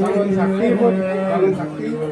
Hãy subscribe cho kênh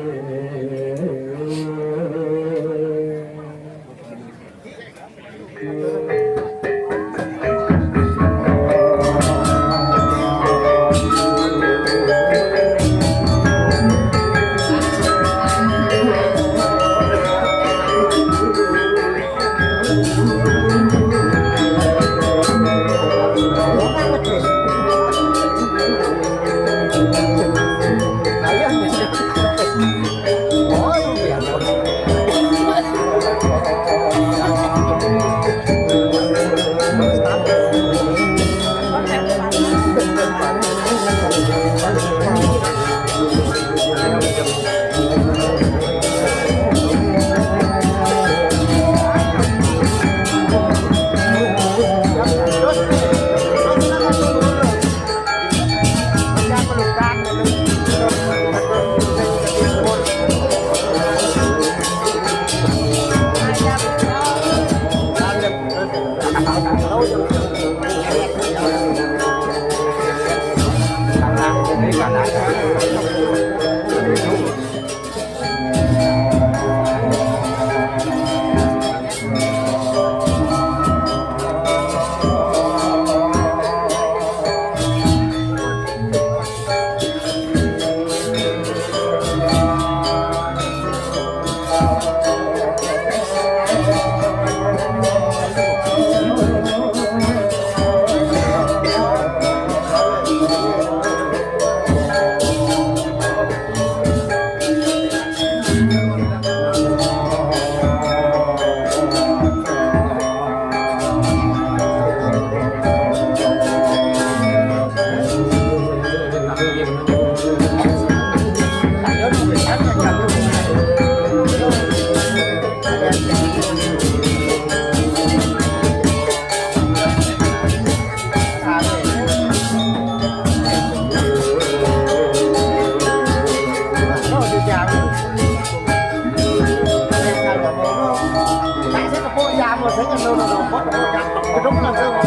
Ghiền Mì Gõ để không bỏ lỡ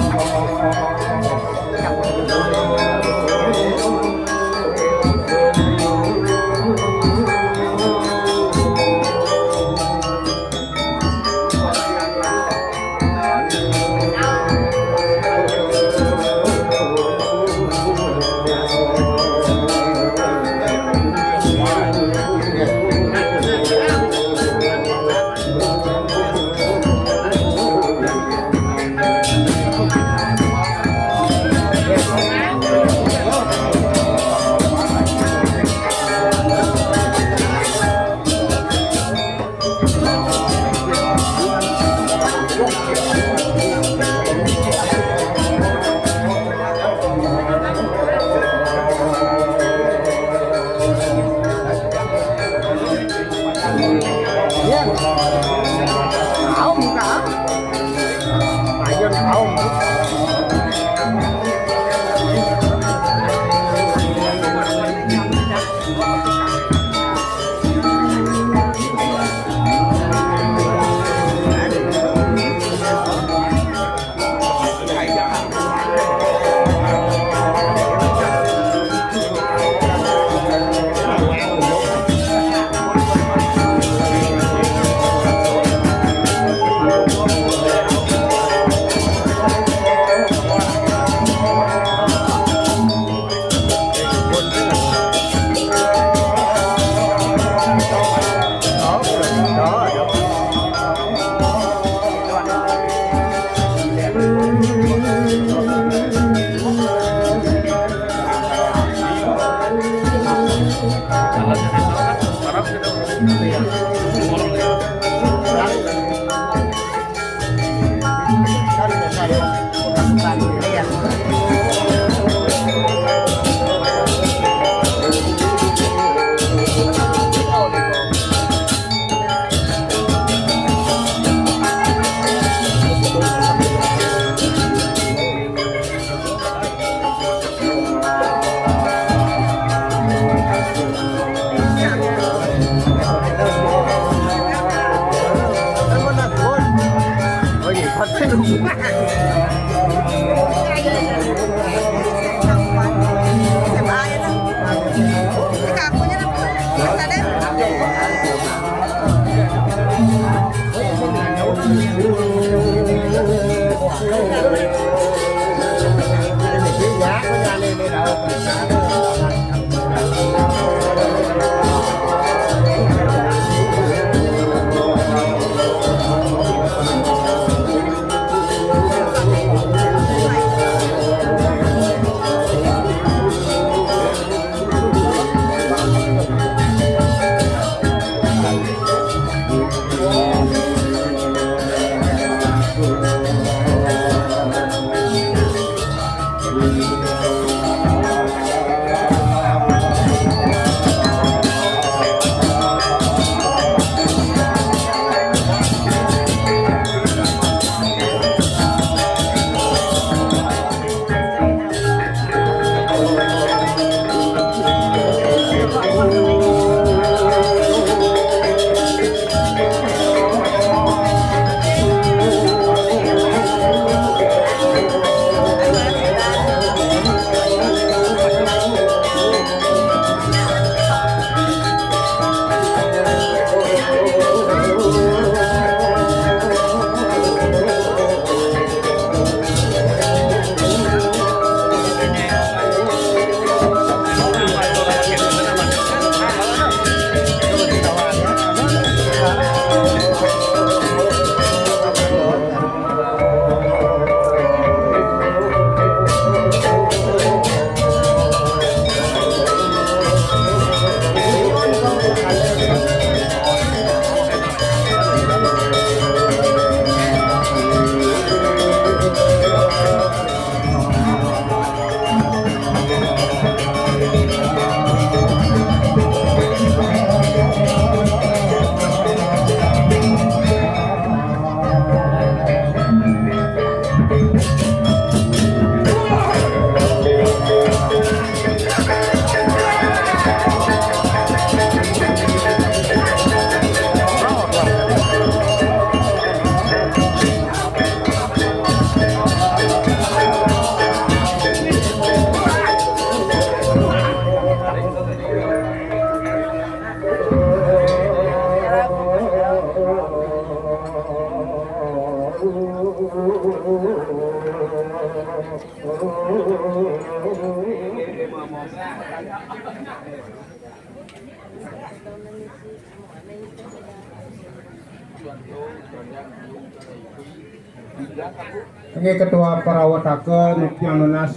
Oke, ketua parawatakeun yang nunas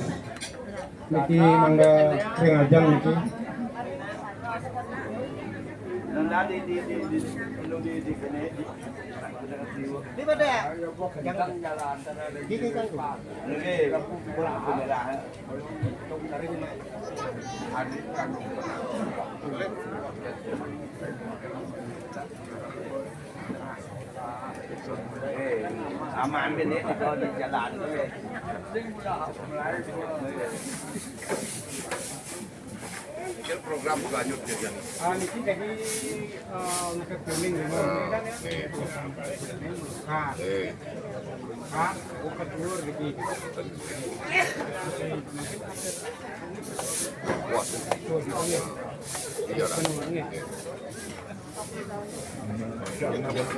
niki mangga ringajeng niki. Di mana ya? Jangan jalan gini kan. Oke, pulang ke merah. Aman bên đấy kalau di jalan tu. Program lanjut ya. Niki jadi untuk keliling buka telur niki. Wah. Iya lah.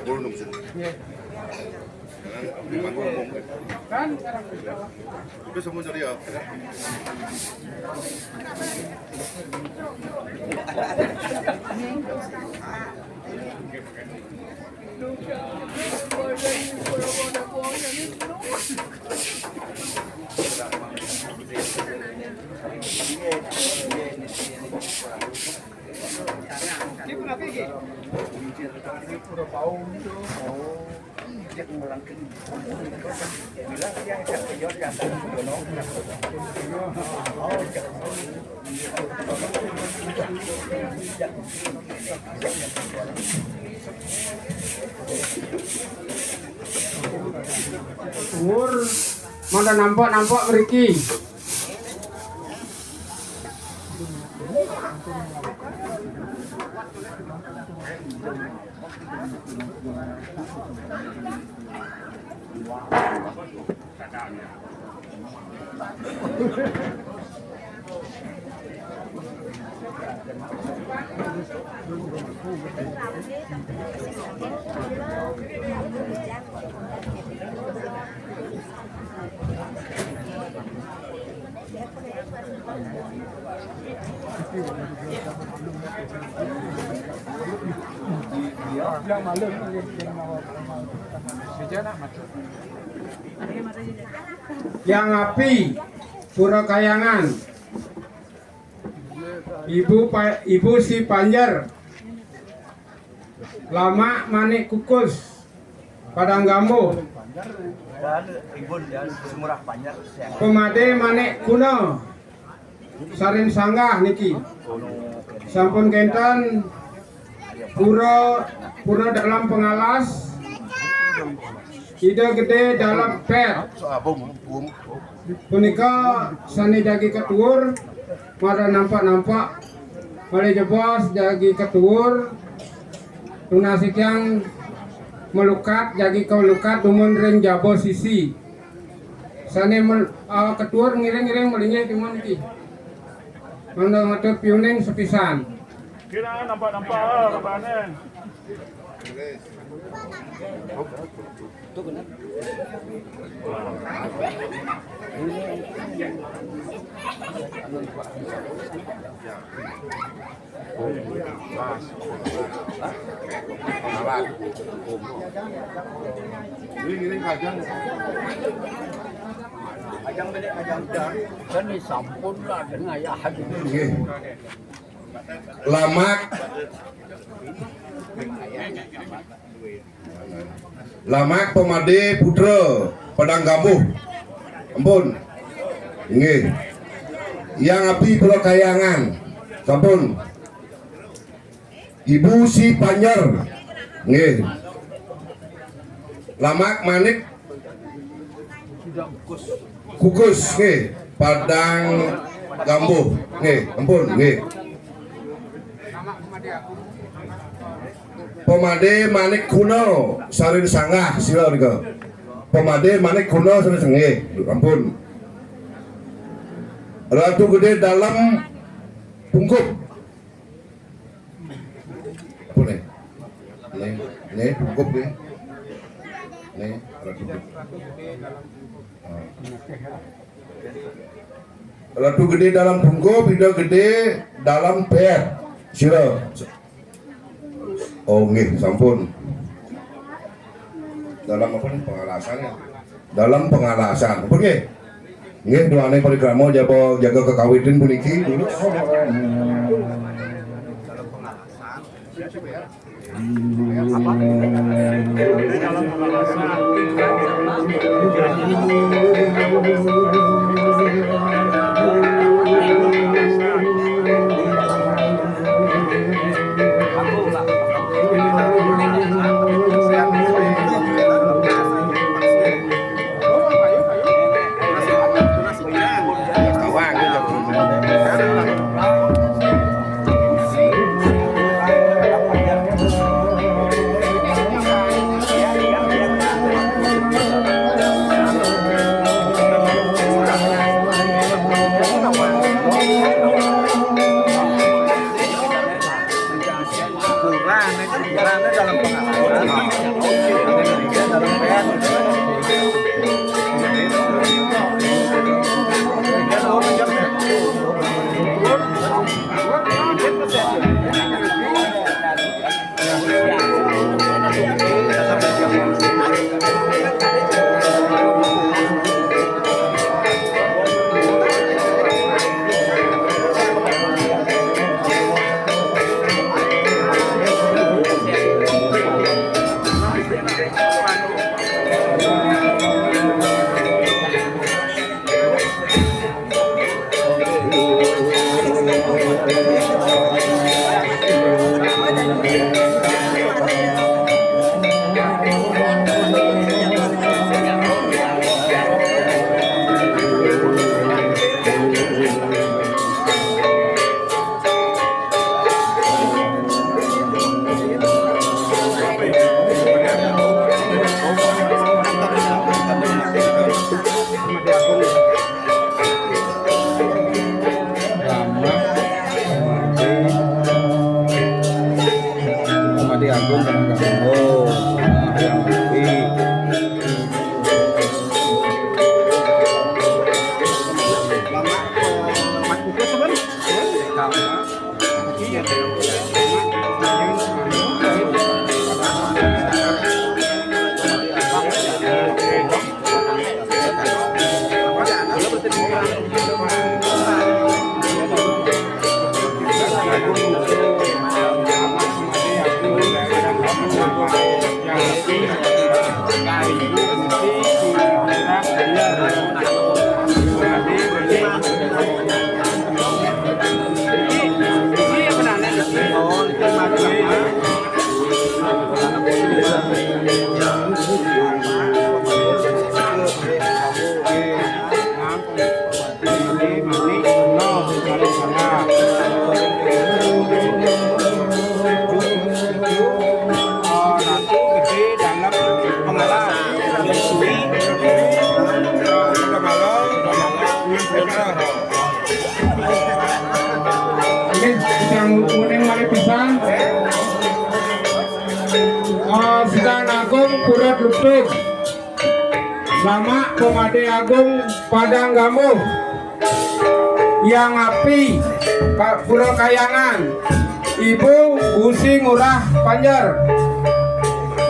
Belum sih. Kan sekarang itu semua jadi ya. Ini kenapa ini? Udah bau itu. Dia ngulang ke bilang dia kerja di atas dono. umur mana nampak Riki. Yang api Pura Kayangan, Ibu si Panjer, Lama Manik Kukus, Padang Gambo, Dan Ibu dan Semurah Panjar yang Pemade Manik Kuno, Sarin Sanggah niki, sampun kenten pura dalam pengalas, ide gede dalam pet. Punika sani jagi ketuur, mara nampak mari jebos jagi ketuur, tunasik yang melukat jagi kau lukat dumun ring jabo sisi. Sani ketuur ngiring melinya timun ki. Mana ngatur piuning sepisan. Kira nampak kabarnya. Ini kajang. ajang benek ajang dan ini sampun lah dengan ayah haji. Nggih. Lamak. Lamak Pemade Putra Padang Gambuh. Ampun. Nggih. Yang api Pulau Kayangan. Sampun. Ibu si Panjer. Nggih. Lamak Manik Kukus nggih. Padang Gambuh. Nggih, ampun nggih. Pemade Manik Kuno Sarin Sanggah sila nika. Pemade Manik Kuno Sarin Sanggah. Ampun. Ratu Gede dalam Pungkup. Apa nih? Nih, Pungkup nih. Nih, Ratu Gede. Ratu Gede dalam Pungkup, Ida Gede dalam pet. Sila. Oh nggih, sampun. Dalam apa nih pengalasan ya? Dalam pengalasan. Apa nggih? Nggih, doane parikrama jaga kekawitan puniki dulu. tutup Lama Pemade Agung Padang Gamuh Yang Api Pak Pulau Kayangan Ibu Usi Ngurah Panjar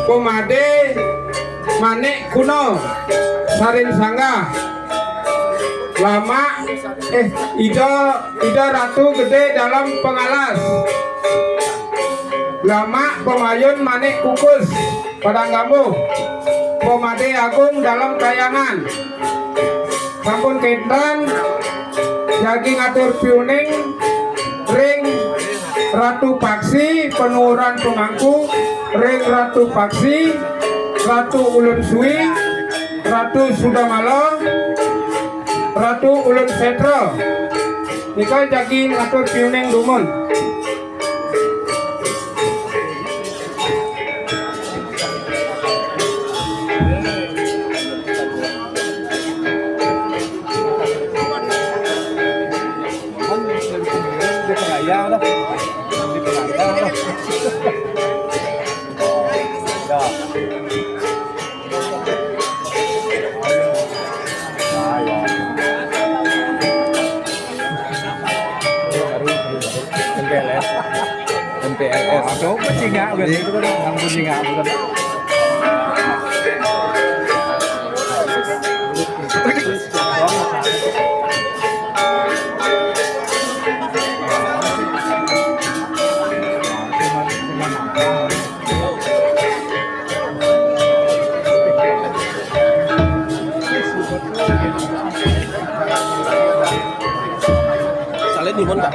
Pemade Manik Kuno Sarin Sangga Lama Ida Ratu Gede dalam Pengalas Lama Pemayun Manik Kukus Padang Gamuh Pemade Agung dalam Kayangan Sampun Kentan Jagi ngatur piuning Ring Ratu Paksi Penurunan Pemangku Ring Ratu Paksi Ratu Ulun Sui Ratu Sudamalo Ratu Ulun Setro Nika jagi ngatur piuning dumun MPLS. Coba singa bukan itu kan nganggur singa bukan. Salin di mana?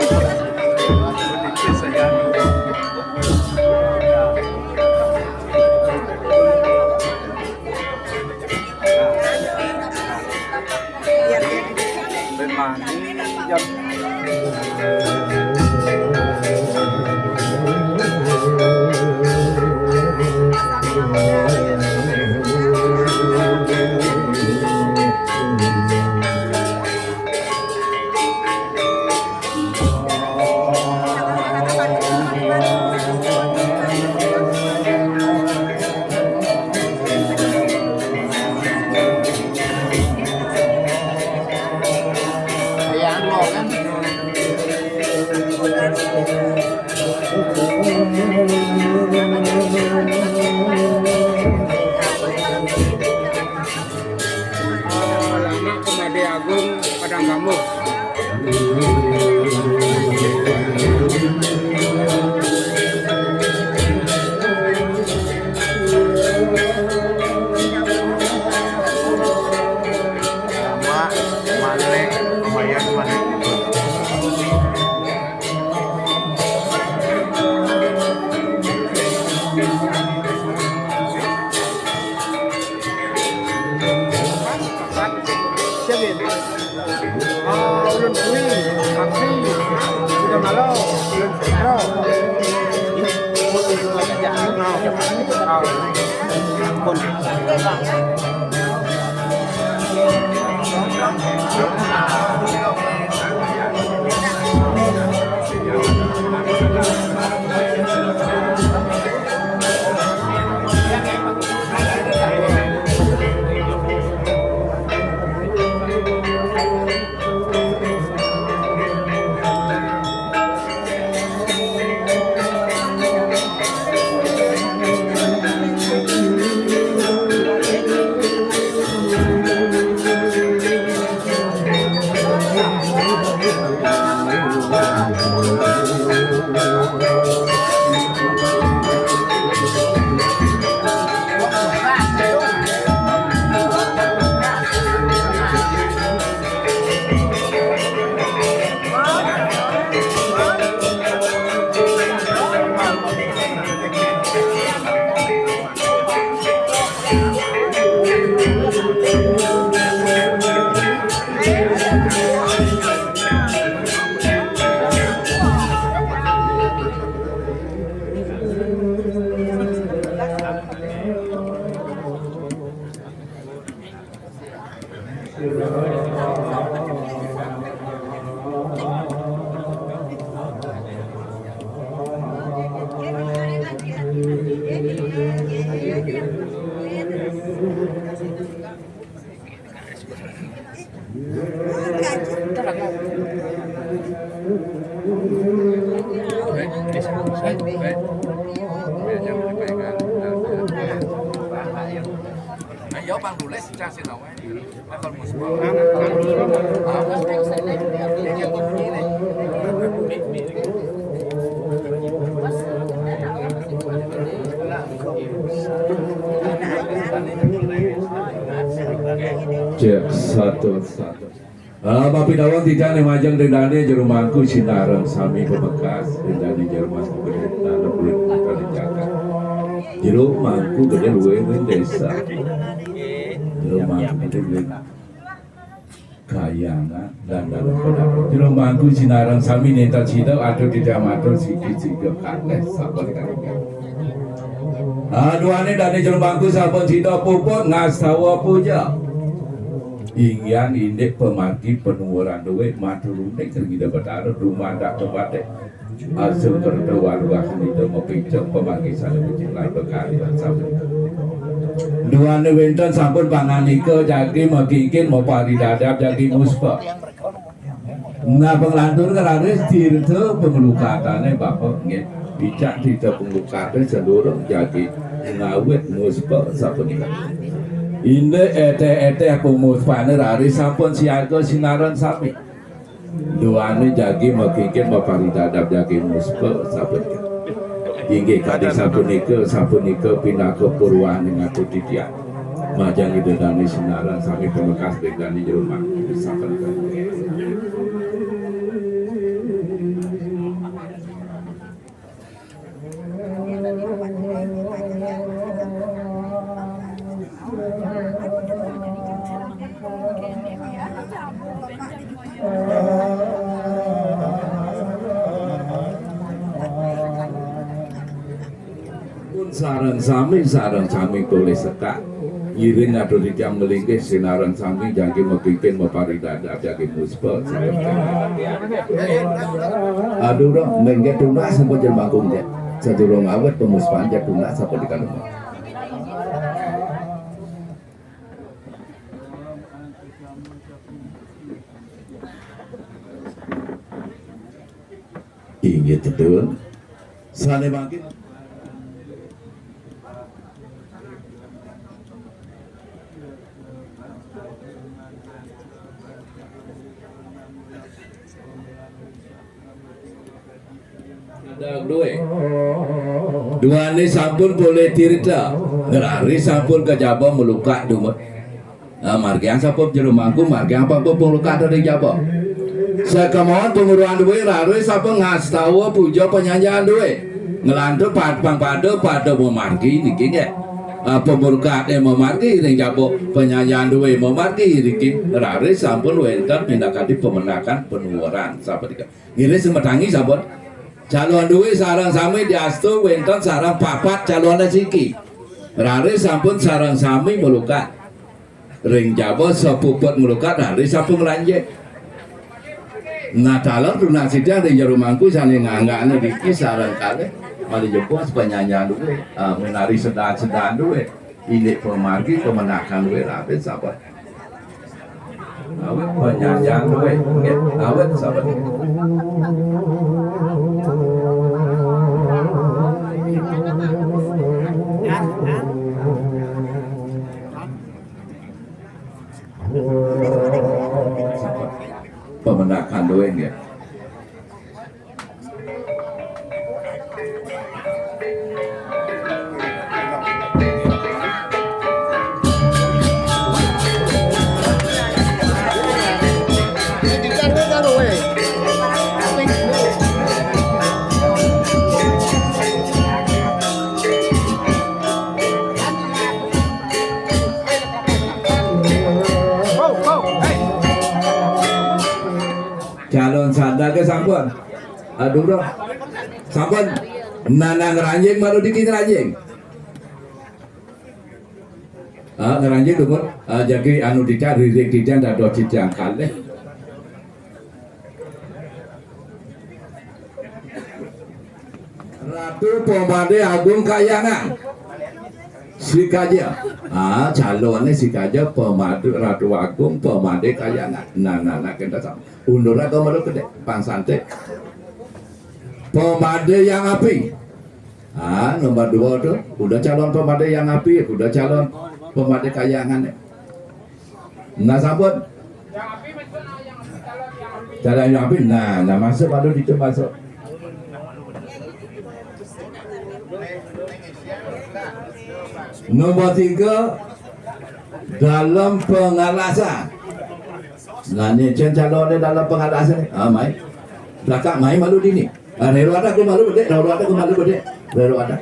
Lama Pemade Agung Padang Gamuh Ulun Sui, Paksi, Sudamalo, Ulun Setro. Ayo bang nulis casi nawa. Bakal musbah. Cek satu. Bapak Dawang tidak nih majang dendane jerumangku sinareng sami bebekas dendane jerman berita lebih kali jaga. Jerumangku gede luwe desa. Jerumangku gede kayangan dan dalam pendapat. Jerumangku sinareng sami neta cita atau tidak matur siki-siki kakek sabar kali. Aduane dane jerumangku sampun cita puput ngastawa puja. Ingyan indek pemargi penuaran duit maturune kergida betara rumah dak tebate asal kerja warga itu mepicok pemargi sana kecil lain berkali sampai dua newentan sampun panganike jagi makikin mau pari dadap jagi muspa nah penglantur kelaris tirta pengelukatane bapak nge bijak tirta pengelukatane seluruh jagi ngawet muspa sapunika inde ete pemuspaane rari sampun siaga sinaran sami duane jagi makikin mapari dadap jagi muspa sapunika inggih kadi sapunika pindah ke purwan dengan kutitia majang ide dani sinaran sami pemekas begani rumah sapunika sarang sami boleh sekat iring atau dijam melingkih sinaran sami jangki mepikin mepari dadap jangki muspa aduh dong mengget tuna sampai jelmangkung jet sedurung awet pemuspaan jet tuna sampai di kanung ingat betul sane bangkit dua ni sampun boleh tirta ngerari sampun kejaba melukat dumut margian sampun jelumangku margian apa pun melukat dari jaba sekamoan penguruan duit rari sampun ngastawa puja penyanyian duit ngelantur pang pada mau margi niki nge pemelukat mau margi ring jaba penyanyian duit mau margi niki rari sampun wenten pindakati pemenakan penuaran sampun ini semetangi sampun calon duit sarang sami diastu wenten sarang papat calon siki rari sampun sarang sami melukat ring jabo sepuput melukat rari sampun ngelanjek nah calon tuna sidang di jerumangku saling nganggaknya diki sarang kali mali jepos penyanyian duit menari sedang duit ini pemargi pemenakan duit rari sampun awet penyanyian duit awet sampun pemenakan doang ya. Calon sadar ke sampun, aduh dong, sampun, nanang ranjing baru dikit ranjing, ngeranjing dulu, jadi anu tidak ririk tidak ada dua cijang kali. Ratu Pemade Agung Kayangan, si kaja, calonnya si kaja Pemade Ratu Agung Pemade Kayangan, nah kita sama. Undur atau malu gede, pangsante pemadai yang api. Nomor 2 tuh udah calon pemadai yang api, udah calon pemadai kayangan. Nah sampun calon yang api. Nah masuk baru itu masuk. Nomor 3 dalam pengalasan. Nah ni calon dalam pengalasan. Mai belakang mai malu dini. Relo ada aku malu bedek, relo ada aku malu bedek, relo ada.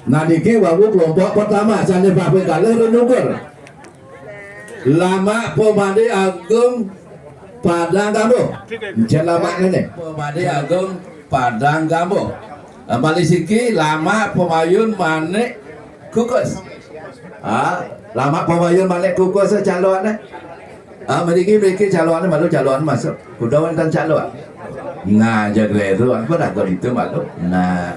Nah niki wabu kelompok pertama sane pape kalah renunggur. Lama Pemadai Agung Padang Gambung. Jelamak ini Pemadai Agung Padang Gambung. Balisiki lama pemayun manik kukus. Lama pemayun manik kukus calon. Mereka calon malu calon masuk. Kudawan dan calon. Nah, jadi itu apa dah kalau itu malu. Nah,